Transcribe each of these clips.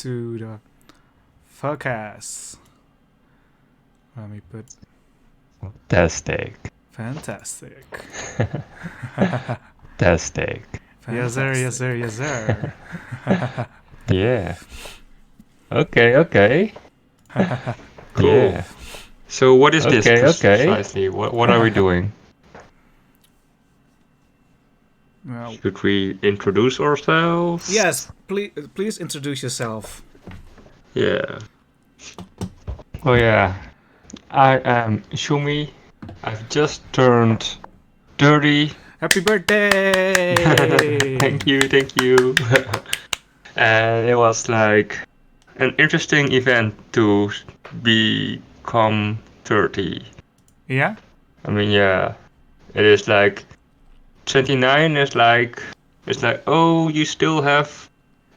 to the Phocast. Let me put Fantastic. fantastic. Fantastic. Yes, sir, yes, sir, yes, sir. Yeah. Okay. Cool. Yeah. So what is this Okay. precisely? What are we doing? Well, Should we introduce ourselves? yes, please introduce yourself. Yeah. Oh yeah. I am Shumie. I've just turned 30. Happy birthday! Thank you. And it was like an interesting event to become 30. Yeah? I mean, yeah, it is like 29 is like, it's like, oh, you still have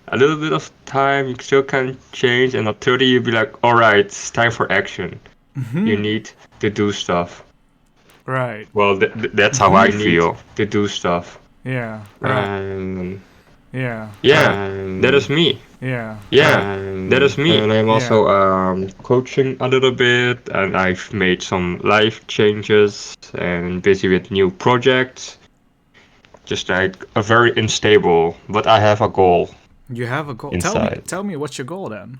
a little bit of time, you still can change, and at 30 you'd be like, all right, it's time for action. You need to do stuff. Right. Well, that's how I feel, to do stuff. Yeah. Right. And Yeah. yeah, that is me. Yeah. Yeah, that is me. And I'm Yeah. also coaching a little bit, and I've made some life changes and busy with new projects. Just like a very unstable, but I have a goal You have a goal. inside. Tell me what's your goal then?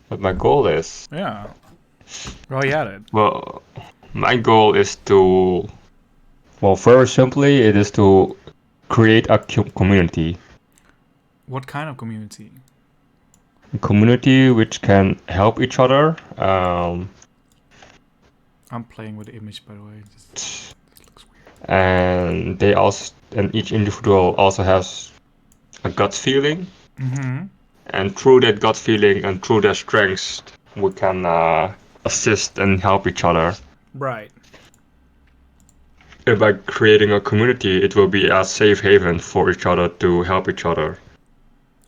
What my goal is? Yeah. While you at it. Well, my goal is to, well, very simply, it is to create a community. What kind of community? A community which can help each other. I'm playing with the image, by the way. This looks weird. And each individual also has a gut feeling. Mm-hmm. And through that gut feeling and through their strengths, we can assist and help each other. Right. And by creating a community, it will be a safe haven for each other to help each other.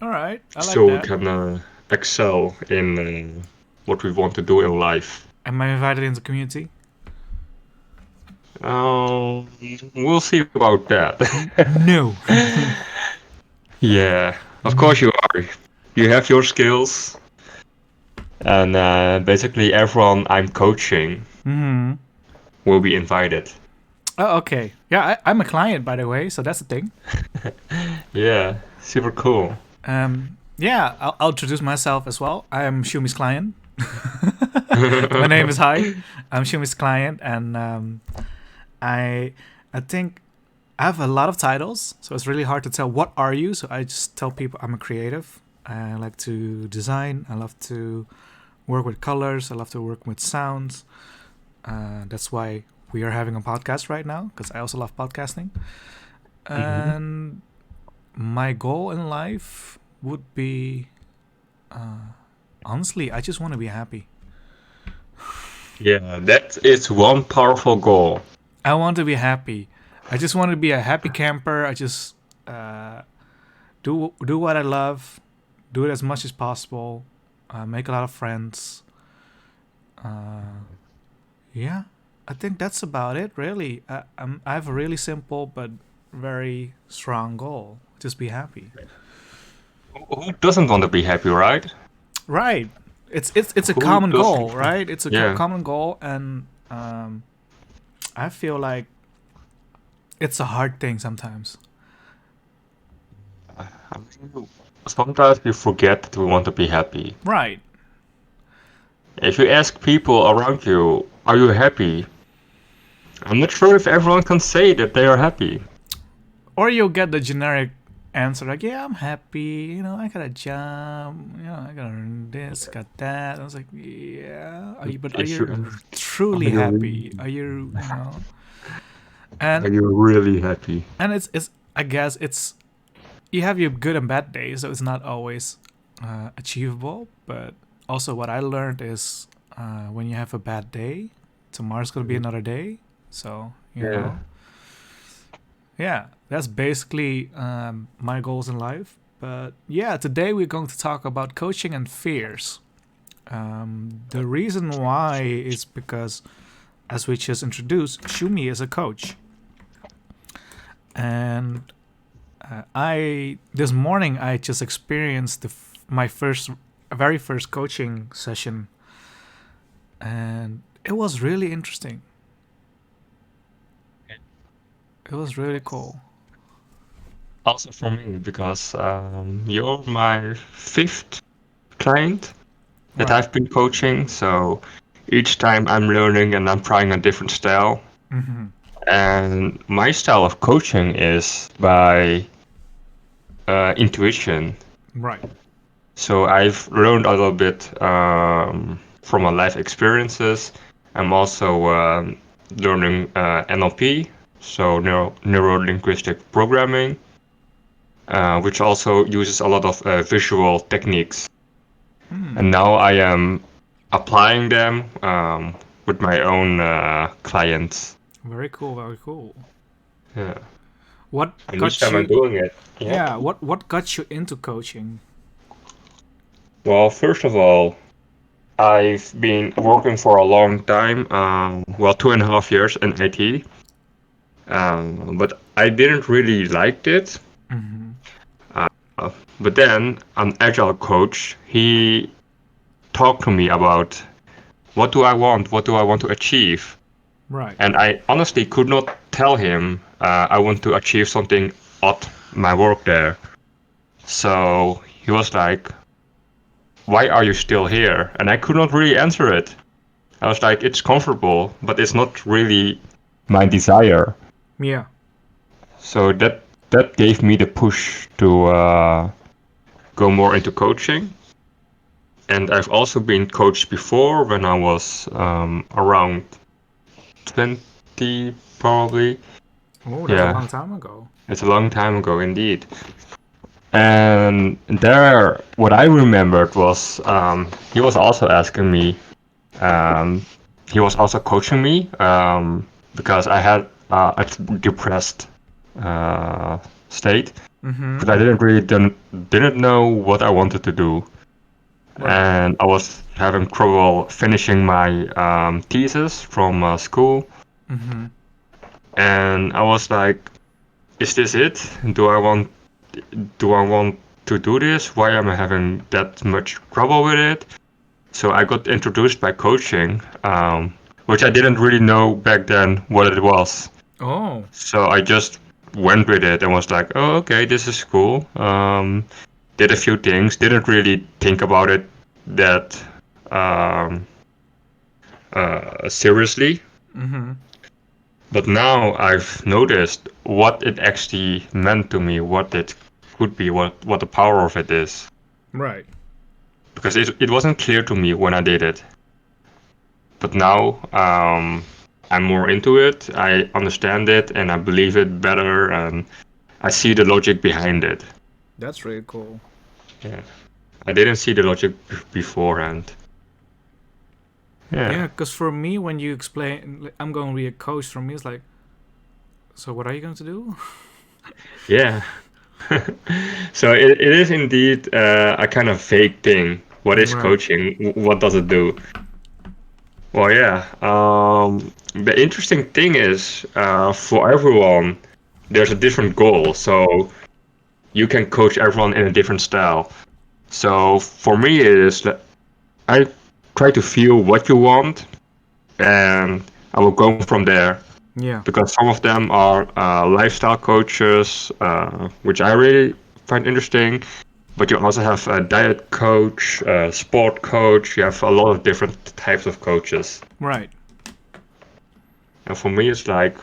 All right. I like so that. we can excel in what we want to do in life. Am I invited into the community? We'll see about that. No. Yeah, of course you are. You have your skills. And basically everyone I'm coaching will be invited. Oh, okay. Yeah, I'm a client, by the way, so that's the thing. Yeah, super cool. Yeah, I'll introduce myself as well. I am Shumie's client. My name is Hai. I'm Shumie's client, and I think I have a lot of titles, so it's really hard to tell what are you. So I just tell people I'm a creative. I like to design. I love to work with colors. I love to work with sounds. That's why we are having a podcast right now, because I also love podcasting. And my goal in life would be, honestly, I just want to be happy. Yeah, that is one powerful goal. I want to be happy. I just want to be a happy camper. I just do what I love, do it as much as possible, make a lot of friends. Yeah, I think that's about it. Really, I have a really simple but very strong goal. Just be happy. Who doesn't want to be happy, right? Right. It's a Who common doesn't? goal, right? It's a Yeah. common goal, and I feel like it's a hard thing sometimes. Sometimes we forget that we want to be happy. Right. If you ask people around you, are you happy? I'm not sure if everyone can say that they are happy. Or you'll get the generic answer like, yeah, I'm happy, I got a job, I got this, got that. I was like, yeah, are you truly Are you happy? Are you, and Are you really happy? and it's I guess it's, you have your good and bad days, so it's not always achievable. But also what I learned is, when you have a bad day, tomorrow's gonna be another day. So you know, yeah, that's basically my goals in life. But yeah, today we're going to talk about coaching and fears. The reason why is because, as we just introduced, Shumie is a coach. And this morning I just experienced my very first coaching session, and it was really interesting. It was really cool. Also for me, because you're my fifth client that Right. I've been coaching, so each time I'm learning and I'm trying a different style. Mm-hmm. And my style of coaching is by intuition. Right. So I've learned a little bit from my life experiences. I'm also learning NLP, so neuro-linguistic programming, which also uses a lot of visual techniques. And now I am applying them with my own clients. Very cool. Very cool. Yeah. What And each got time I'm you? doing it, Yeah. What got you into coaching? Well, first of all, I've been working for a long time, well, 2.5 years in IT, but I didn't really like it. Mm-hmm. But then an agile coach, he talked to me about what do I want to achieve, Right. and I honestly could not tell him I want to achieve something at my work there. So he was like, "Why are you still here?" And I could not really answer it. I was like, it's comfortable, but it's not really my desire. Yeah. So that gave me the push to go more into coaching. And I've also been coached before when I was around 20, probably. Oh, that's a Yeah, long time ago. it's a long time ago indeed. And there, what I remembered was he was also asking me, um, he was also coaching me because I had a depressed state Mm-hmm. because I didn't know what I wanted to do, Right. and I was having trouble finishing my thesis from school, Mm-hmm. and I was like, "Is this it? Do I want to do this? Why am I having that much trouble with it?" So I got introduced by coaching, which I didn't really know back then what it was. Oh. So I just went with it and was like, "Oh, okay, this is cool." Did a few things, didn't really think about it that um, seriously. Mm-hmm. But now I've noticed what it actually meant to me, what it could be, what the power of it is. Right. Because it wasn't clear to me when I did it. But now I'm more into it. I understand it and I believe it better, and I see the logic behind it. That's really cool. Yeah, I didn't see the logic beforehand. Yeah, Yeah, because for me, when you explain, like, I'm going to be a coach, for me, it's like, so what are you going to do? yeah. So it is indeed a kind of vague thing. What is Right. coaching? What does it do? Well, yeah. The interesting thing is, for everyone, there's a different goal. So you can coach everyone in a different style. So for me, it is that I try to feel what you want, and I will go from there. Yeah. Because some of them are lifestyle coaches, which I really find interesting. But you also have a diet coach, a sport coach. You have a lot of different types of coaches. Right. And for me, it's like,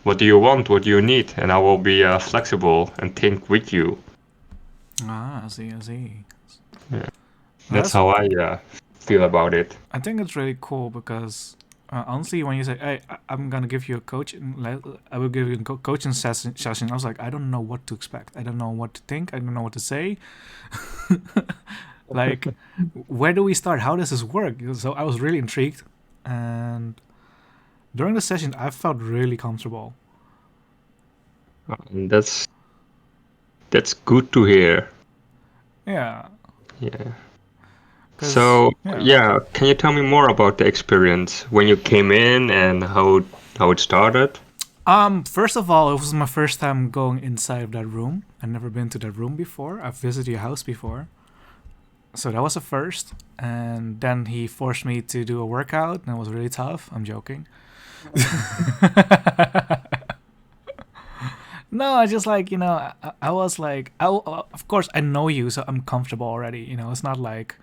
what do you want? What do you need? And I will be flexible and think with you. Ah, I see. I see. Yeah. Well, That's how I feel about it. I think it's really cool because honestly, when you say, "Hey, I'm gonna give you a coach, and I will give you a coaching session," I was like, I don't know what to expect. I don't know what to think. I don't know what to say. Like, where do we start? How does this work? So I was really intrigued, and during the session, I felt really comfortable. And that's good to hear. Yeah, Yeah. because So yeah. yeah, can you tell me more about the experience when you came in and how it started? First of all, it was my first time going inside of that room. I've never been to that room before. I've visited your house before. So that was a first. And then he forced me to do a workout, and it was really tough. I'm joking. No, I just like, I was like, of course I know you, so I'm comfortable already. It's not like,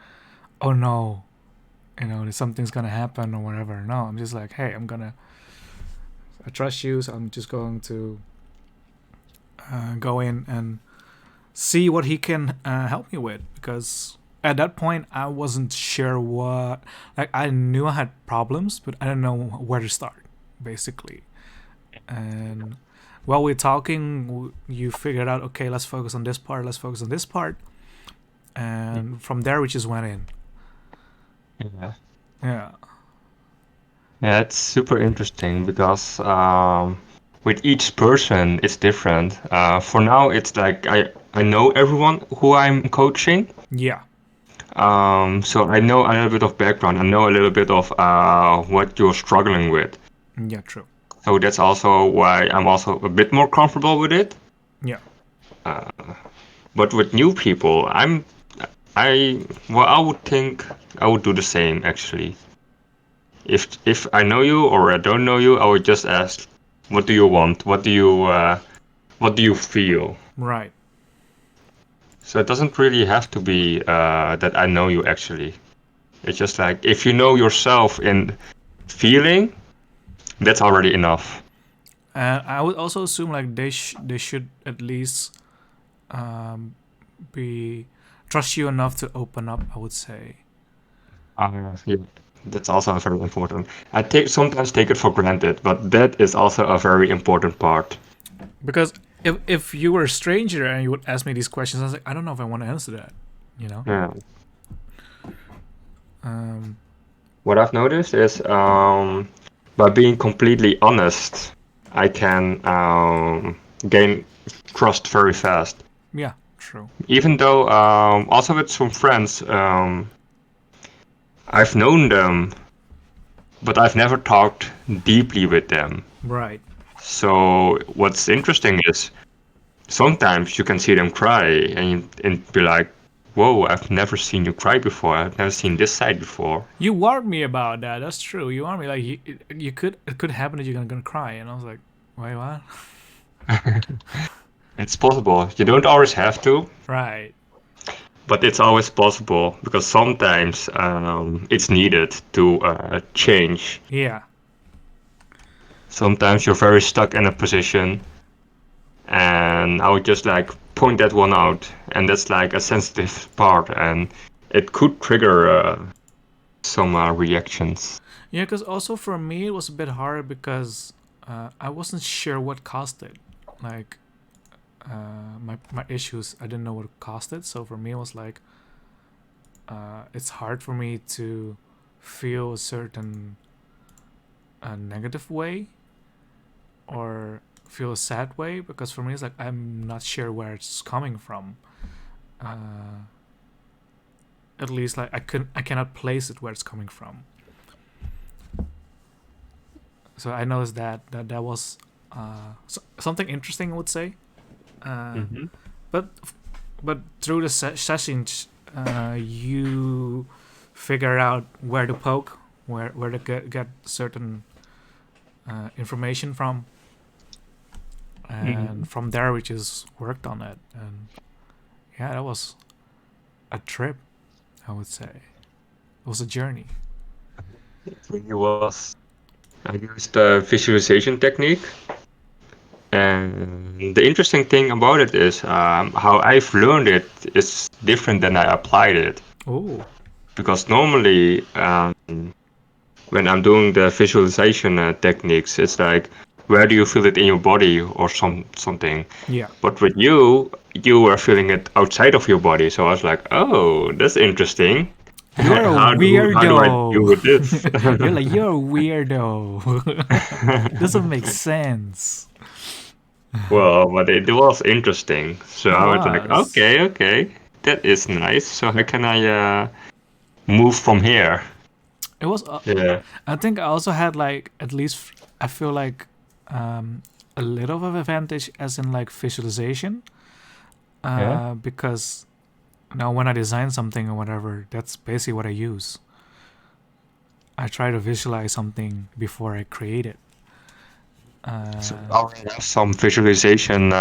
oh no, something's gonna happen or whatever. No, I'm just like, hey, I trust you, so I'm just going to go in and see what he can help me with, because at that point I wasn't sure what, like, I knew I had problems, but I don't know where to start, basically. And while we're talking, you figured out, okay, let's focus on this part, and from there we just went in. Yeah. Yeah. Yeah, it's super interesting because with each person it's different. For now, it's like I know everyone who I'm coaching. Yeah. So I know a little bit of background. I know a little bit of what you're struggling with. Yeah, true. So that's also why I'm also a bit more comfortable with it. Yeah. But with new people, I would think I would do the same actually. If I know you or I don't know you, I would just ask, what do you want? What do you feel? Right. So it doesn't really have to be that I know you actually. It's just like if you know yourself in feeling, that's already enough. And I would also assume like they should at least be trust you enough to open up, I would say. Yeah, that's also very important. Sometimes take it for granted, but that is also a very important part. Because if you were a stranger and you would ask me these questions, I was like, I don't know if I want to answer that. Yeah. Um, What I've noticed is by being completely honest, I can gain trust very fast. yeah, true. Even though also with some friends, I've known them, but I've never talked deeply with them. Right. So what's interesting is sometimes you can see them cry and be like, "Whoa, I've never seen you cry before. I've never seen this side before." You warned me about that. That's true. You warned me like it could happen that you're gonna cry, and I was like, wait, what? It's possible. You don't always have to, Right. but it's always possible because sometimes it's needed to change. Yeah. Sometimes you're very stuck in a position, and I would just like point that one out, and that's like a sensitive part, and it could trigger some reactions. Yeah, because also for me it was a bit hard because I wasn't sure what caused it. Like my issues, I didn't know what caused it. So for me it was like it's hard for me to feel a certain negative way or feel a sad way, because for me it's like I'm not sure where it's coming from. At least like I cannot place it where it's coming from. So I noticed that was something interesting, I would say. But through the sessions, you figure out where to poke, where to get certain information from, and from there we just worked on it. And yeah, that was a trip, I would say. It was a journey. It really was. I used a visualization technique. And the interesting thing about it is how I've learned it is different than I applied it. Oh. Because normally, when I'm doing the visualization techniques, it's like, where do you feel it in your body or something? Yeah. But with you were feeling it outside of your body. So I was like, oh, that's interesting. You're a how do I deal weirdo. with this? You're a weirdo. Doesn't make sense. Well, but it was interesting. So It I was like, was. okay, that is nice. So how can I move from here? It was. Yeah. I think I also had like at least I feel like a little of an advantage as in like visualization. Yeah. Because Now, when I design something or whatever, that's basically what I use. I try to visualize something before I create it. So you already have some visualization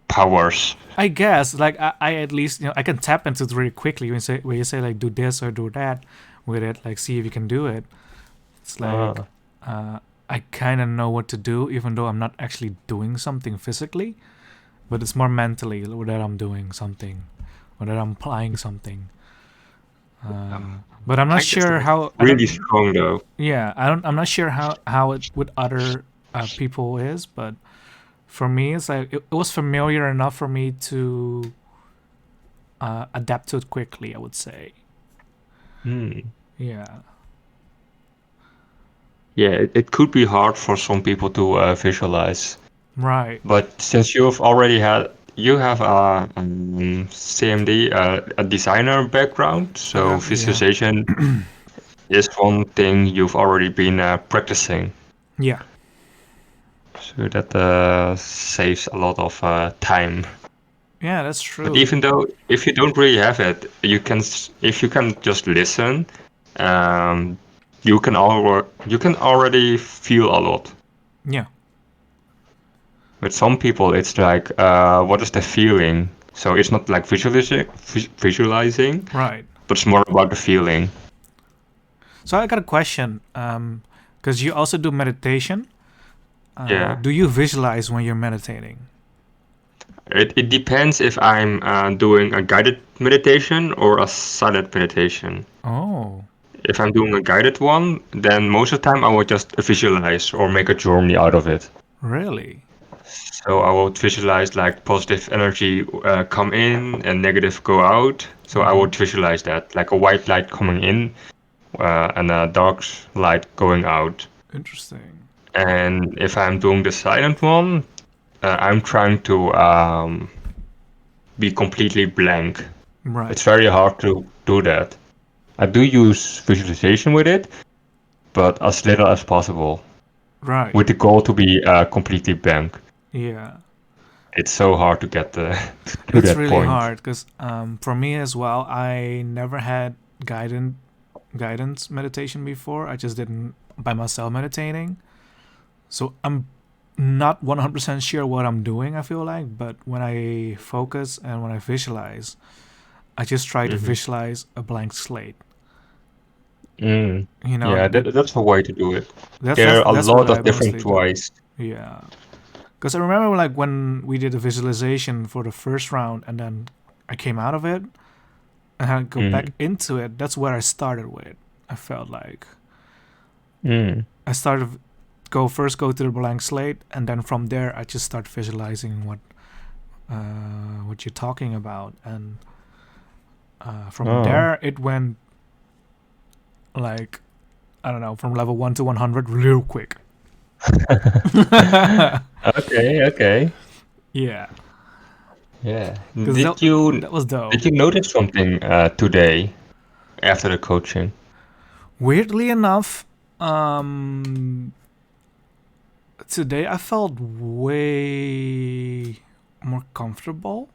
powers. I guess, like I at least I can tap into it really quickly when you say like do this or do that with it, like see if you can do it. It's like I kind of know what to do, even though I'm not actually doing something physically, but it's more mentally that I'm doing something or that I'm applying something. But I'm not sure how. Really strong though. Yeah, I'm not sure how it with other people is, but for me, it's like it was familiar enough for me to adapt to it quickly, I would say. Yeah. Yeah, it could be hard for some people to visualize. Right. But since you have a CMD, a designer background, so visualization is one thing you've already been practicing. Yeah. So that saves a lot of time. Yeah, that's true. But even though if you don't really have it, if you can just listen, you can already feel a lot. Yeah. With some people, it's like, what is the feeling? So it's not like visualizing, Right. but it's more about the feeling. So I got a question, because you also do meditation. Yeah. Do you visualize when you're meditating? It depends if I'm doing a guided meditation or a silent meditation. Oh. If I'm doing a guided one, then most of the time I will just visualize or make a journey out of it. Really? So I would visualize like positive energy come in and negative go out. So I would visualize that, like a white light coming in and a dark light going out. Interesting. And if I'm doing the silent one, I'm trying to be completely blank. Right. It's very hard to do that. I do use visualization with it, but as little as possible. Right. With the goal to be completely blank. Yeah. It's so hard to get to It's that really point. hard because for me as well, I never had guidance meditation before. I just didn't by myself meditating. So I'm not 100% sure what I'm doing, I feel like, but when I focus and when I visualize, I just try to visualize a blank slate. You know, Yeah, that's a way to do it. that's There are a that's lot what I of different mostly do. ways. Yeah. Because I remember like when we did the visualization for the first round and then I came out of it and I go back into it, that's where I started with. I felt like I started go to the blank slate and then from there I just start visualizing what you're talking about, and from there it went like, I don't know, from level 1 to 100 real quick. Okay. Yeah. Did you that was dope. Did you notice something today after the coaching? Weirdly enough, today I felt way more comfortable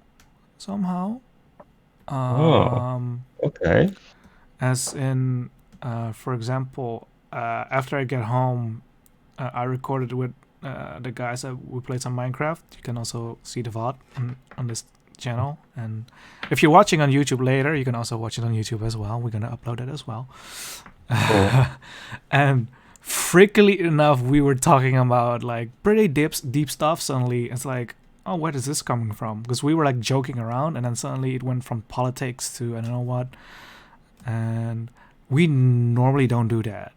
somehow. Okay. As in, for example, after I get home, I recorded with the guys that we played some Minecraft. You can also see the VOD on this channel, and if you're watching on YouTube later, you can also watch it on YouTube as well. We're gonna upload it as well. Cool. And freakily enough, we were talking about like pretty deep stuff. Suddenly, it's like, oh, where is this coming from? Because we were like joking around, and then suddenly it went from politics to I don't know what. And we normally don't do that.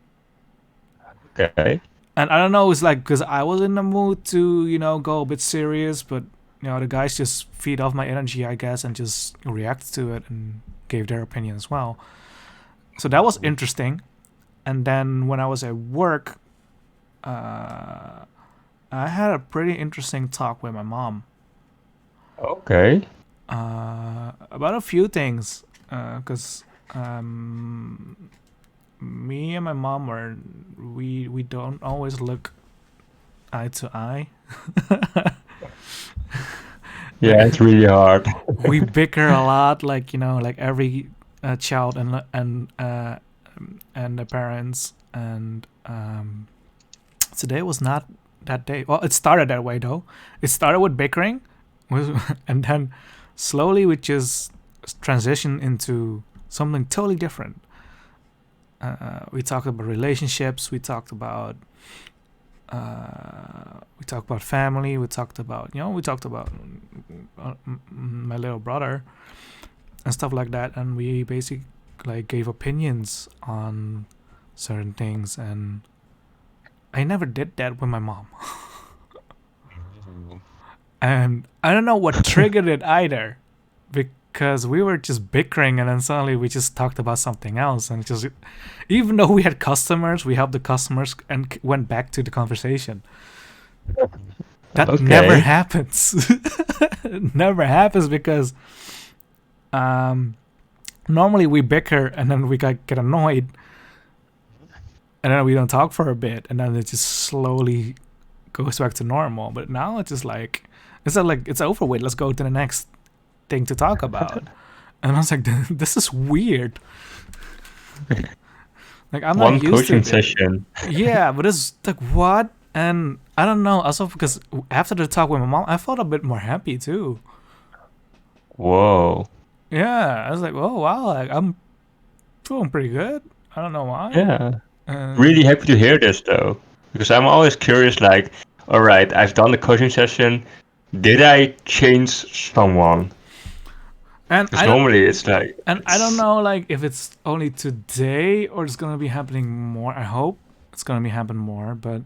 Okay. And I don't know, it's like because I was in the mood to go a bit serious, but the guys just feed off my energy, I guess, and just react to it and gave their opinion as well. So that was interesting. And then when I was at work, I had a pretty interesting talk with my mom. Okay. About a few things, because me and my mom we don't always look eye to eye. Yeah, it's really hard. We bicker a lot, like like every child and the parents. And today was not that day. Well, it started that way though. It started with bickering, and then slowly we just transitioned into something totally different. We talked about relationships. We talked about family. We talked about my little brother and stuff like that. And we basically like gave opinions on certain things. And I never did that with my mom. And I don't know what triggered it either, because we were just bickering, and then suddenly we just talked about something else, and just even though we had customers, we helped the customers and went back to the conversation. That Okay. never happens. It never happens because normally we bicker and then we get annoyed, and then we don't talk for a bit, and then it just slowly goes back to normal. But now it's just like it's over with. Let's go to the next thing to talk about. And I was like, this is weird. Like I'm One not used coaching to it. session. Yeah, but it's like what? And I don't know. Also, because after the talk with my mom, I felt a bit more happy too. Whoa. Yeah, I was like, oh wow, like I'm feeling pretty good. I don't know why. Yeah. And Really happy to hear this though, because I'm always curious. Like, all right, I've done the coaching session. Did I change someone? and Because normally it's like. I don't know like if it's only today or it's gonna be happening more. I hope it's gonna be happening more, but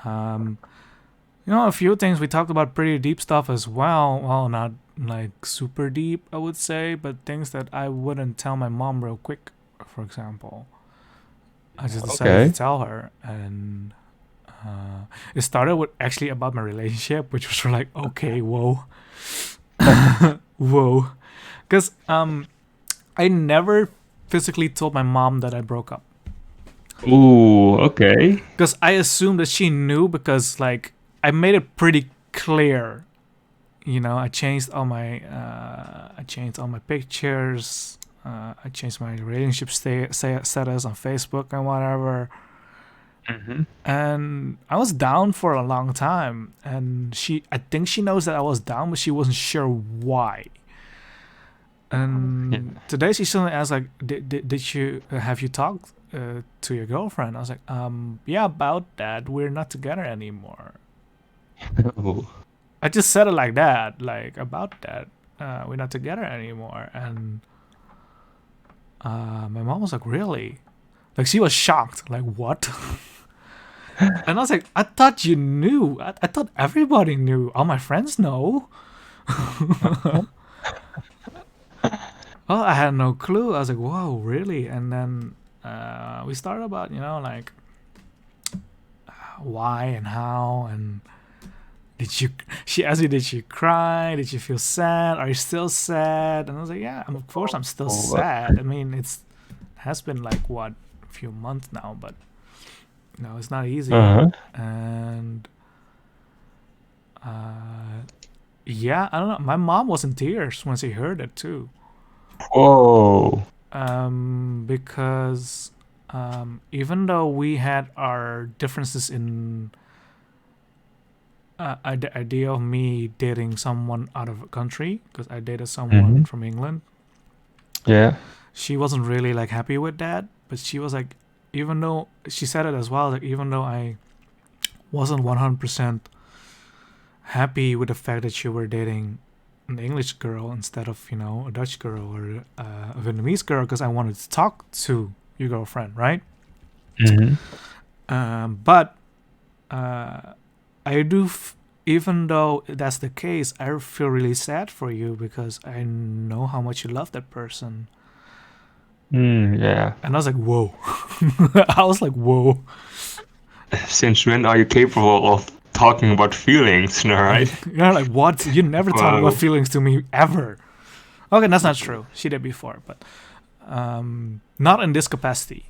a few things we talked about pretty deep stuff as well. Well, not like super deep, I would say, but things that I wouldn't tell my mom real quick. For example, I just decided Okay. to tell her, and it started with actually about my relationship, which was like, okay, whoa, whoa, because I never physically told my mom that I broke up, Ooh. Okay. because I assumed that she knew, because like I made it pretty clear. I changed all my pictures. I changed my relationship status on Facebook and whatever. Mm-hmm. And I was down for a long time, and I think she knows that I was down, but she wasn't sure why. And today she suddenly asked, like, did you have you talked to your girlfriend? I was like, yeah, about that. We're not together anymore. Ooh. I just said it like that, like about that. We're not together anymore. And my mom was like, really? Like, she was shocked. Like, what? And I was like, I thought you knew. I thought everybody knew. All my friends know. Well, I had no clue. I was like, whoa, really? And then we started about, like, why and how. And she asked me, did you cry? Did you feel sad? Are you still sad? And I was like, yeah, of course I'm still sad. I mean, it has been like, what, a few months now, but it's not easy. Uh-huh. And yeah, I don't know. My mom was in tears when she heard it too. Whoa. Because even though we had our differences in the idea of me dating someone out of the country, because I dated someone from England, Yeah. she wasn't really like happy with that. But she was like, even though she said it as well, like even though I wasn't 100% happy with the fact that you were dating an English girl instead of a Dutch girl or a Vietnamese girl, because I wanted to talk to your girlfriend, right? But I do, even though that's the case, I feel really sad for you, because I know how much you love that person. Yeah. And I was like, whoa. I was like, whoa. Since when are you capable of talking about feelings, right? You're like, what? You never talk Wow. about feelings to me ever. Okay, that's not true. She did before, but not in this capacity.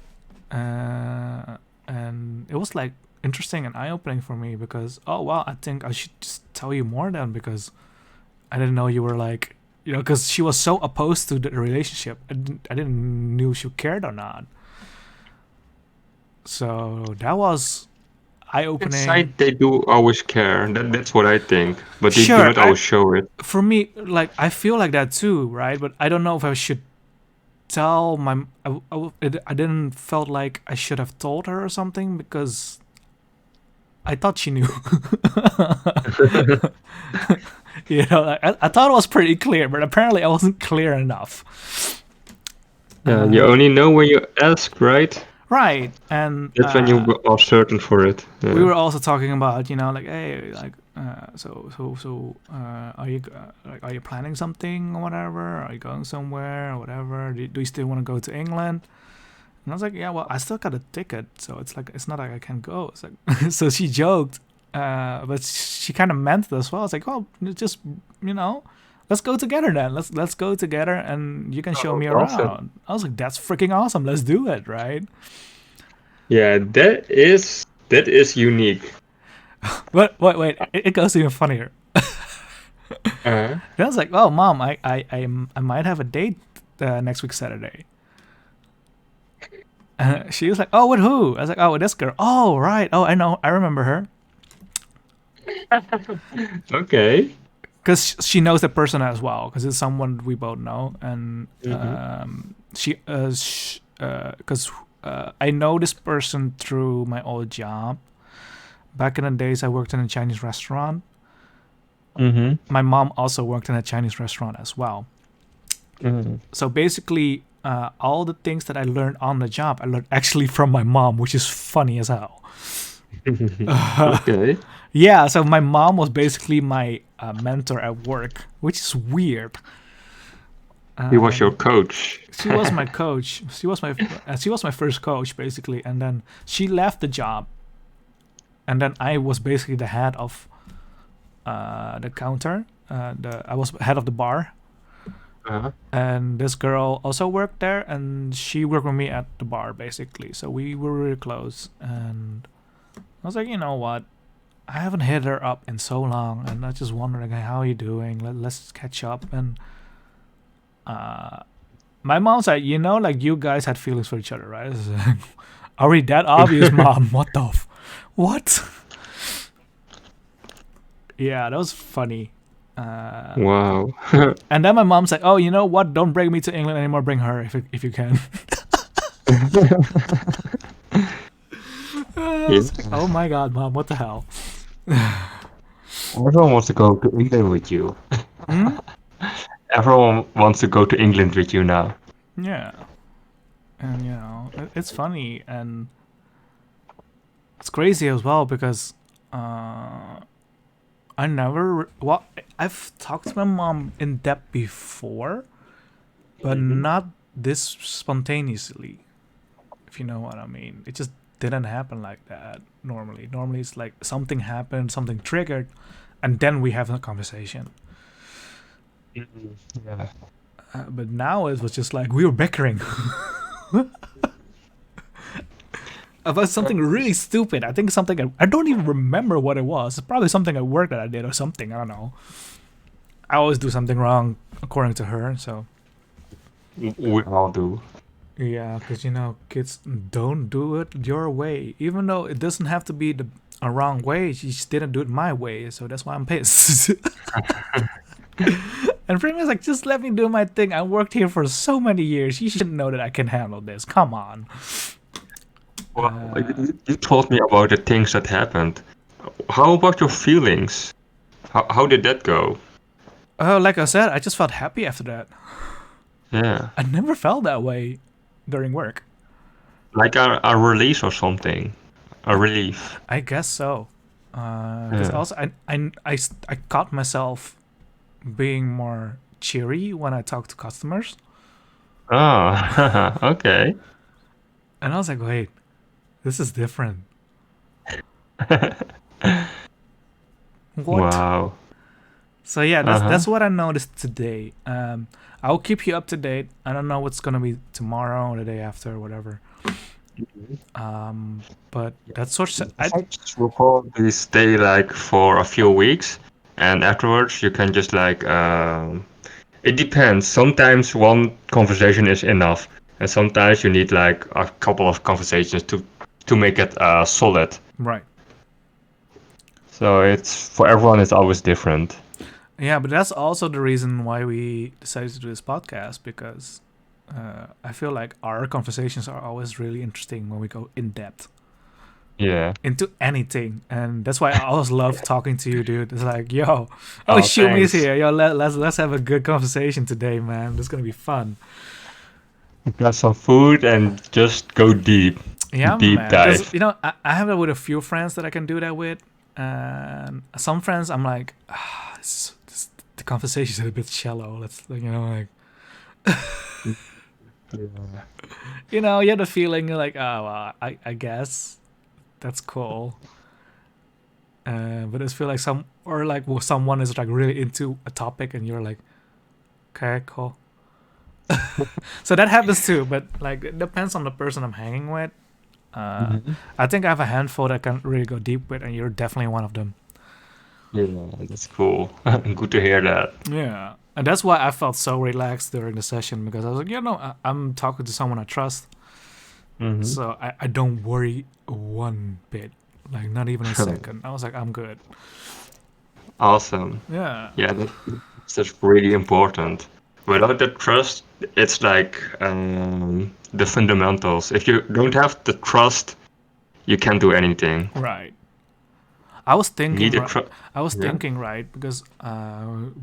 And it was like interesting and eye-opening for me, because, oh wow, I think I should just tell you more then, because I didn't know you were like, because she was so opposed to the relationship. I didn't knew she cared or not. So that was eye-opening. Inside, they do always care. That's what I think. But they do Sure, not always show it. for me, like I feel like that too, right? But I don't know if I should tell my. I didn't felt like I should have told her or something because I thought she knew. I thought it was pretty clear, but apparently I wasn't clear enough. Yeah, you only know when you ask, right? Right, and That's when you are certain for it. Yeah. we were also talking about, like, hey, like, are you planning something or whatever? Are you going somewhere or whatever? Do you still want to go to England? And I was like, yeah, well, I still got a ticket, so it's not like I can go. It's like, so she joked, but she kind of meant it as well. It's like, well, just let's go together then. Let's go together, and you can show me awesome. around. I was like, that's freaking awesome. Let's do it, right? Yeah, that is unique. But wait, it goes even funnier. Then I was like, oh, Mom, I might have a date next week Saturday. She was like, oh, with who? I was like, oh, with this girl. Oh, right. Oh, I know. I remember her. Okay. Because she knows the person as well. Because it's someone we both know. And because I know this person through my old job. Back in the days, I worked in a Chinese restaurant. Mm-hmm. My mom also worked in a Chinese restaurant as well. Mm-hmm. So basically, all the things that I learned on the job, I learned actually from my mom, which is funny as hell. Okay. Yeah, so my mom was basically my mentor at work, which is weird. He was your coach. She was my coach. She was my first coach basically, and then she left the job, and then I was basically the head of the counter. I was head of the bar. Uh-huh. And this girl also worked there, and she worked with me at the bar basically. So we were really close, and I was like, you know what? I haven't hit her up in so long, and I just wondering, hey, how are you doing? Let's catch up. And my mom said, like you guys had feelings for each other, right? Are we that obvious, Mom? What the what? Yeah, that was funny. Wow. And then my mom said, oh, you know what? Don't bring me to England anymore. Bring her if you can. Oh my God, Mom, what the hell? Everyone wants to go to England with you. Everyone wants to go to England with you now. Yeah. And, it's funny and it's crazy as well because I've talked to my mom in depth before, but not this spontaneously, if you know what I mean. It just didn't happen like that normally. Normally it's like something happened, something triggered, and then we have a conversation. Yeah. But now it was just like we were bickering about something really stupid. I think something I don't even remember what it was. It's probably something at work that I did or something. I don't know. I always do something wrong according to her. So We all do. yeah, because kids don't do it your way, even though it doesn't have to be a wrong way. She just didn't do it my way, so that's why I'm pissed. And pretty much like, just let me do my thing. I worked here for so many years. You should know that I can handle this. Come on. Well, you told me about the things that happened. How about your feelings? How did that go? Like I said, I just felt happy after that. Yeah. I never felt that way during work. Like a release or something. A relief. I guess so. Because also I caught myself being more cheery when I talk to customers. Oh, okay. And I was like, wait, this is different. What? Wow. So yeah, that's what I noticed today. I'll keep you up to date. I don't know what's gonna be tomorrow or the day after or whatever. But that's sort of I will probably stay like for a few weeks, and afterwards you can just like it depends. Sometimes one conversation is enough, and sometimes you need like a couple of conversations to make it solid. Right. So it's for everyone. It's always different. Yeah, but that's also the reason why we decided to do this podcast, because I feel like our conversations are always really interesting when we go in depth Yeah. into anything, and that's why I always love talking to you, dude. It's like, yo, Oh, Shumie's thanks. here. Yo, let's have a good conversation today, man. This is gonna be fun. Got some food and just go deep. Yeah, Deep man. Because dive. you know, I have that with a few friends that I can do that with, and some friends I'm like, the conversations are a bit shallow. Let's, you know, like. Yeah. You know, you have the feeling you're like, oh, well, I guess that's cool. But I feel like someone is like really into a topic, and you're like, okay, cool. So that happens too, but like it depends on the person I'm hanging with. I think I have a handful that I can really go deep with, and you're definitely one of them. Yeah, that's cool. Good to hear that. Yeah, and that's why I felt so relaxed during the session, because I was like, I'm talking to someone I trust. So I don't worry one bit, like not even a second. I was like, I'm good. Awesome. Yeah. Yeah, that's really important. Without the trust, it's like the fundamentals. If you don't have the trust, you can't do anything. Right. I was You thinking, need a trust. Yeah. right, because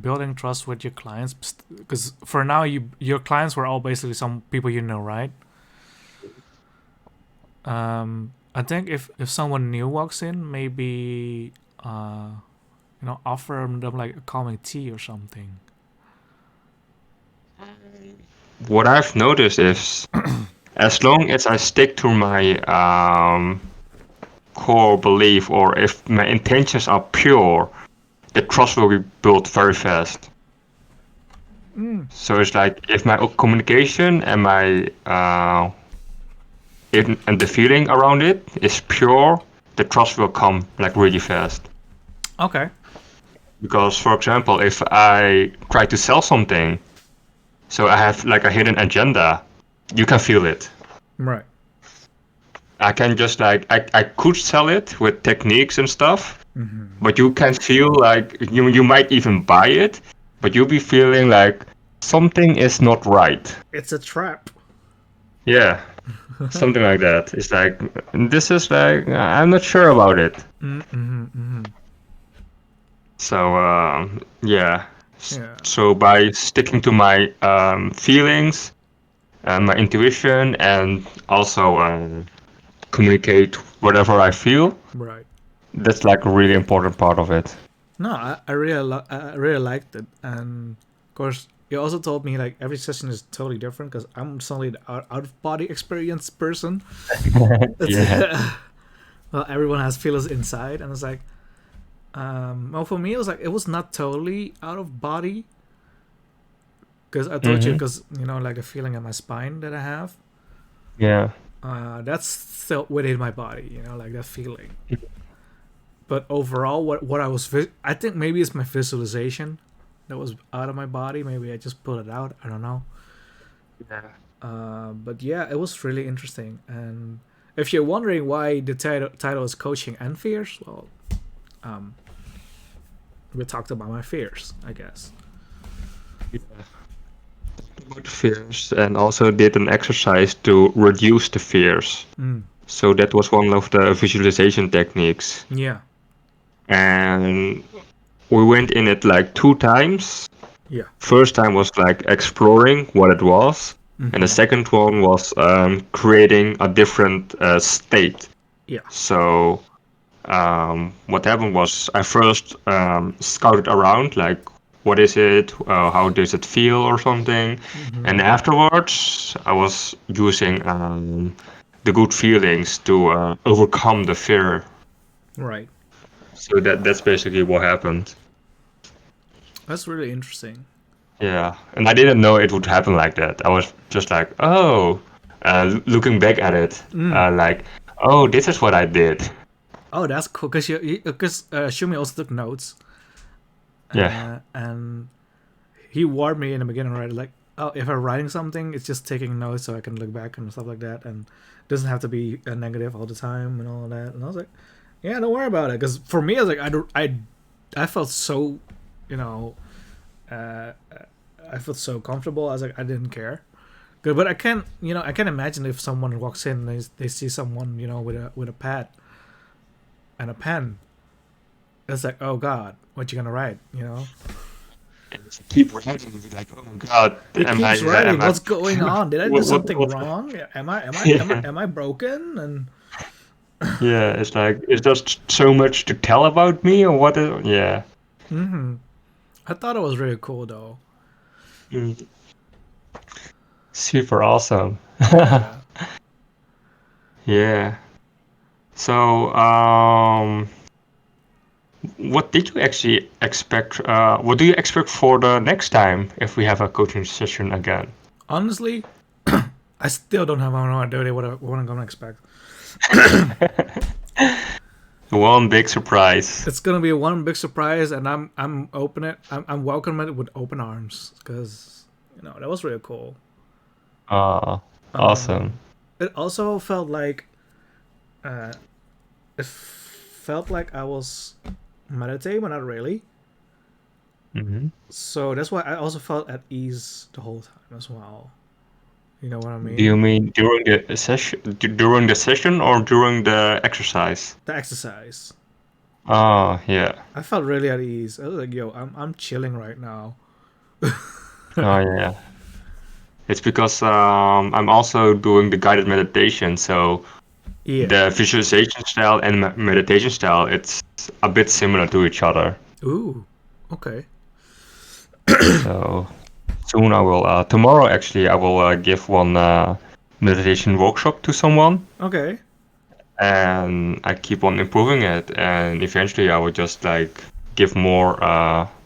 building trust with your clients, because for now your clients were all basically some people you know, right? I think if someone new walks in, maybe offer them like a calming tea or something. What I've noticed is, as long as I stick to my core belief, or if my intentions are pure, the trust will be built very fast. So it's like if my communication and my and the feeling around it is pure, the trust will come like really fast. Okay. Because, for example, if I try to sell something, so I have like a hidden agenda, you can feel it. Right. I can just like I could sell it with techniques and stuff, but you can feel like you might even buy it, but you'll be feeling like something is not right. It's a trap. Yeah, something like that. It's like this is like I'm not sure about it. So yeah. Yeah. So by sticking to my feelings and my intuition, and also communicate whatever I feel, Right. that's like a really important part of it. No, I really liked it, and of course you also told me like every session is totally different, because I'm suddenly the out of body experience person. Yeah. Well, everyone has feelings inside, and it's like, well, for me it was like it was not totally out of body, because I told you, because like the feeling in my spine that I have, Yeah. that's still within my body, like that feeling. But overall, what I was, I think maybe it's my visualization that was out of my body. Maybe I just pulled it out. I don't know. Yeah. But yeah, it was really interesting. And if you're wondering why the title is Coaching and Fears, well, we talked about my fears, I guess. Yeah. About fears, and also did an exercise to reduce the fears. So that was one of the visualization techniques. Yeah. And we went in it like 2 times. Yeah. First time was like exploring what it was, and the second one was creating a different state. Yeah. So what happened was I first scouted around, like what is it, how does it feel or something, and afterwards I was using the good feelings to overcome the fear. Right. So that's basically what happened. That's really interesting. Yeah, and I didn't know it would happen like that. I was just like, oh, looking back at it, like, oh, this is what I did. Oh, that's cool. Because Shumie also took notes. Yeah. And he warned me in the beginning, right? Like, oh, if I'm writing something, it's just taking notes so I can look back and stuff like that, and it doesn't have to be a negative all the time and all that. And I was like, yeah, don't worry about it, because for me, I was like, I felt so, you know, uh, I felt so comfortable. I was like, I didn't care. Good, but I can't, I can't imagine if someone walks in and they see someone, with a pad and a pen. It's like, oh God, what you gonna write? And if you keep writing, you'll be like, oh my god, It am I? keeps writing. Am I? What's going on? Did I do something What? wrong? Yeah. Am I broken? And Yeah, it's like, is there so much to tell about me, or what? Yeah. I thought it was really cool though. Mm. Super awesome. Yeah. Yeah. So, what did you actually expect? What do you expect for the next time if we have a coaching session again? Honestly, I still don't have no idea what I'm gonna expect. One big surprise. It's gonna be one big surprise, and I'm open it. I'm welcoming it with open arms, because that was really cool. Awesome. It also felt like, it felt like I was meditating, but not really. Hmm. So that's why I also felt at ease the whole time as well. You know what I Do you mean? mean during the session, during the session, or during the exercise? The exercise. Oh, yeah. I felt really at ease. I was like, yo, I'm chilling right now. Oh, yeah. It's because I'm also doing the guided meditation, so Yeah. the visualization style and meditation style, it's a bit similar to each other. Ooh. Okay. So soon I will, tomorrow actually, I will give one meditation workshop to someone, Okay. and I keep on improving it, and eventually I will just like give more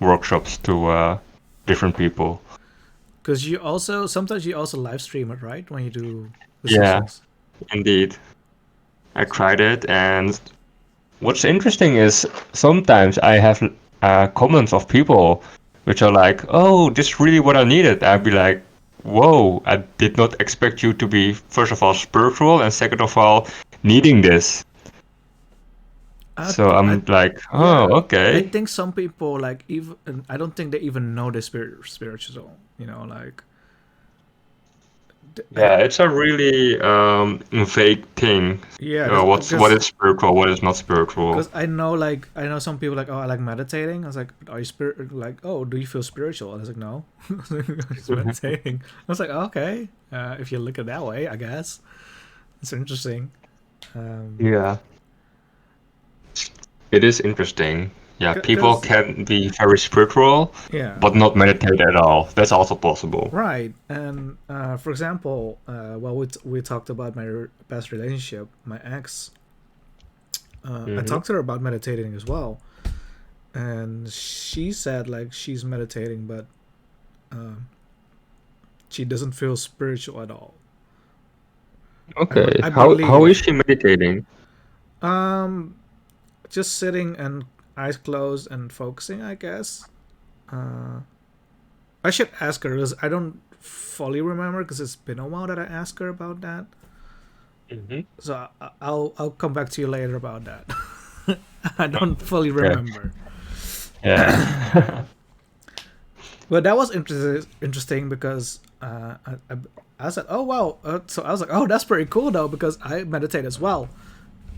workshops to different people. Because sometimes you also live stream it, right? When you do the Yeah, sessions. indeed. I tried it, and what's interesting is sometimes I have comments of people which are like, "Oh, this is really what I needed." I'd be like, "Whoa, I did not expect you to be, first of all, spiritual, and second of all, needing this." So I'm like, Yeah. "Oh, I okay." think some people, like, even I don't think they even know the spiritual. Like, Yeah, it's a really vague thing. yeah, What is spiritual, what is not spiritual? because I know some people like, oh, I like meditating. I was like, are you like, oh, do you feel spiritual? I was like, no, I'm just meditating. I was like, okay, if you look at it that way, I guess it's interesting. Yeah. It is interesting. Yeah, people Because can be very spiritual, yeah, but not meditate at all. That's also possible. right. And for example, well, we talked about my past relationship, my ex. I Hmm. talked to her about meditating as well, and she said like she's meditating, but she doesn't feel spiritual at all. Okay. I How is believe, she meditating? um, just sitting and eyes closed and focusing, I guess. I should ask her, because I don't fully remember, because it's been a while that I asked her about that. Hmm. So I'll come back to you later about that. I don't fully Yeah. remember. Yeah. But that was interesting because I said, oh wow. So I was like, oh, that's pretty cool though, because I meditate as well.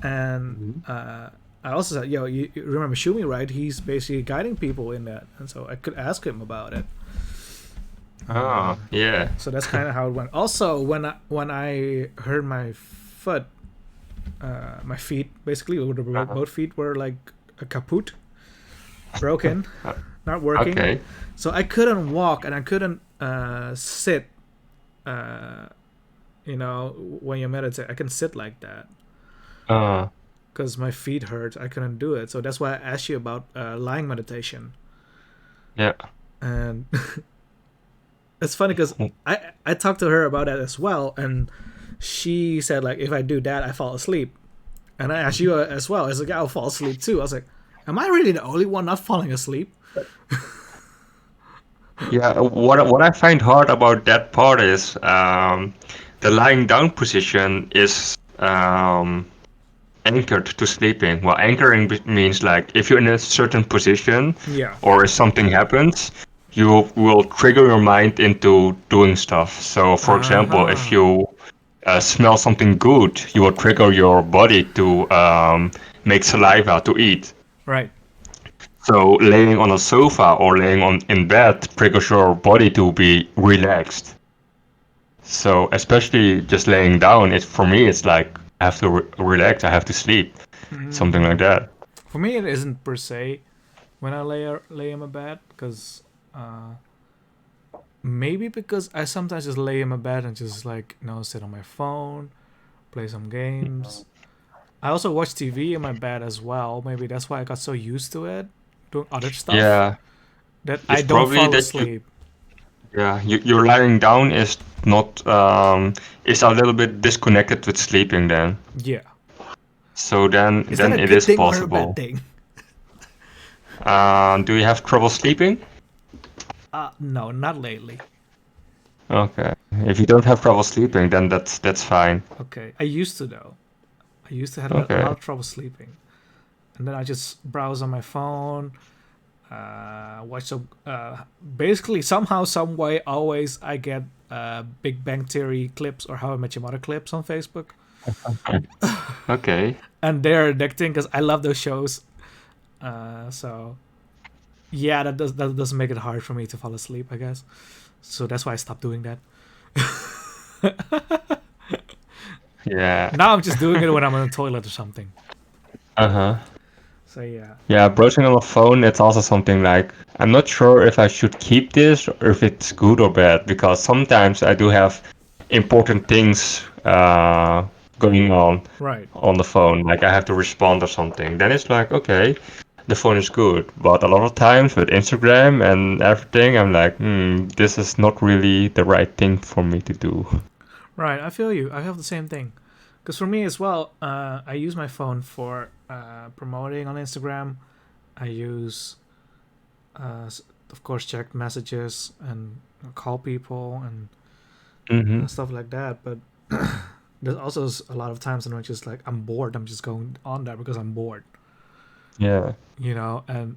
And Mhm. I also said, yo, you remember Shumie, right? He's basically guiding people in that, and so I could ask him about it. Oh, yeah. So that's kind of how it went. Also, when I hurt my foot, my feet basically, both feet were like a kaput, broken, not working. Okay. So I couldn't walk and I couldn't sit. When you meditate, I can sit like that Uh, because my feet hurt. I couldn't do it. So that's why I asked you about lying meditation. yeah. And it's funny because I talked to her about that as well, and she said like if I do that, I fall asleep. And I asked you as well. I was like, I'll fall asleep too. I was like, Am I really the only one not falling asleep? Yeah, what I find hard about that part is the lying down position is anchored to sleeping. Well, anchoring means like if you're in a certain position Yeah. or if something happens, you will trigger your mind into doing stuff. So, for example, if Uh-huh. you smell something good, you will trigger your body to make saliva to eat. Right. So laying on a sofa or laying on in bed triggers your body to be relaxed. So especially just laying down, it for me it's like I have to relax, I have to sleep, something like that. For me, it isn't per se when I lay in my bed because uh, maybe because I sometimes just lay in my bed and just like sit on my phone, play some games. I also watch TV in my bed as well. Maybe that's why I got so used to it, doing other stuff Yeah, that I it's don't probably fall that asleep. you're lying down is not is a little bit disconnected with sleeping then. Yeah. So then Is that a it good is thing or a bad possible. thing? Do you have trouble sleeping? No, not lately. Okay. If you don't have trouble sleeping, then that's fine. Okay, I used to though. I used to have a Okay. lot of trouble sleeping, and then I just browse on my phone, watch some. Basically, somehow, some way, always I get Big Bang Theory clips or How I Met Your Mother clips on Facebook, Okay. and they're addicting because I love those shows. So yeah, that does make it hard for me to fall asleep, I guess. So that's why I stopped doing that. Yeah. Now I'm just doing it when I'm on the toilet or something. Uh-huh. So yeah. Yeah, browsing on a phone, it's also something like I'm not sure if I should keep this or if it's good or bad because sometimes I do have important things going Right. on the phone, like I have to respond or something. Then it's like, okay, the phone is good. But a lot of times with Instagram and everything, I'm like, this is not really the right thing for me to do. Right, I feel you. I have the same thing. Because for me as well, I use my phone for promoting on Instagram. I use, of course, check messages and call people and Mm-hmm. stuff like that. But there's also a lot of times when I'm just like, I'm bored. I'm just going on there because I'm bored, Yeah. And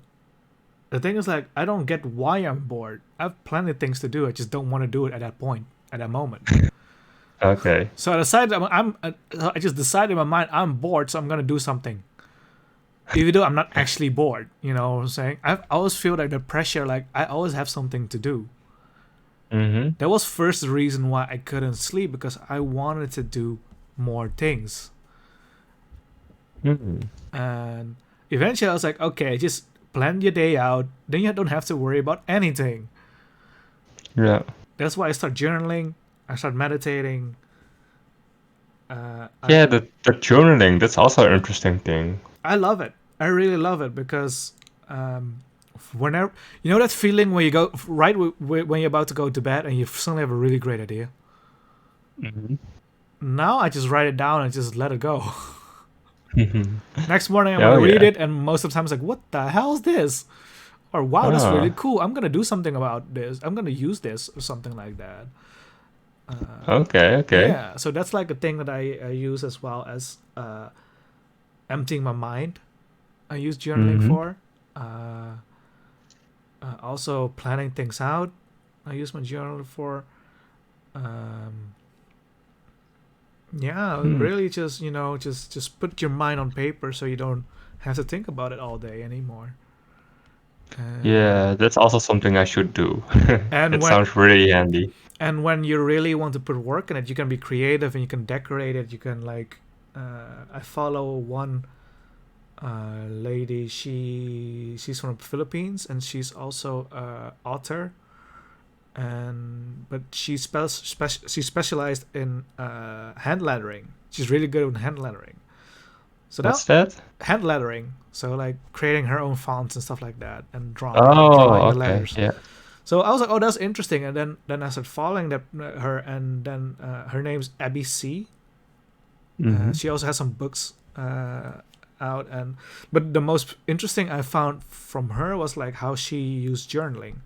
the thing is, like, I don't get why I'm bored. I have plenty of things to do. I just don't want to do it at that point, at that moment. Okay. So I decided I just decided in my mind I'm bored, so I'm gonna do something, even though I'm not actually bored. You know what I'm saying? I always feel like the pressure, like I always have something to do. Mm-hmm. That was first the reason why I couldn't sleep because I wanted to do more things, Mm-hmm. and eventually I was like, okay, just plan your day out. Then you don't have to worry about anything. Yeah. That's why I start journaling. I start meditating. I Yeah, the journaling, that's also an interesting thing. I love it. I really love it because whenever that feeling when you go right when you're about to go to bed and you suddenly have a really great idea. Mm-hmm. Now I just write it down and just let it go. Mm-hmm. Next morning I'm Oh gonna read yeah. it, and most of the time it's like, what the hell is this? Or wow, that's really Ah, cool. I'm gonna do something about this. I'm gonna use this or something like that. okay, okay. Yeah, so that's like a thing that I use as well as emptying my mind. I use journaling Mm-hmm. for. Also planning things out. I use my journal for. Um, yeah, Hmm. really, just put your mind on paper so you don't have to think about it all day anymore. And Yeah, that's also something I should do. and It when sounds really handy. and when you really want to put work in it, you can be creative and you can decorate it. You can like. I follow one lady. She's from the Philippines and she's also author. And but she specialized in hand lettering. She's really good with hand lettering. So now What's that? hand lettering. So like creating her own fonts and stuff like that, and drawing Oh, the okay. letters. Yeah. So I was like, oh, that's interesting. And then I started following her, and then her name's Abby C. Mm-hmm. She also has some books out. But the most interesting I found from her was like how she used journaling.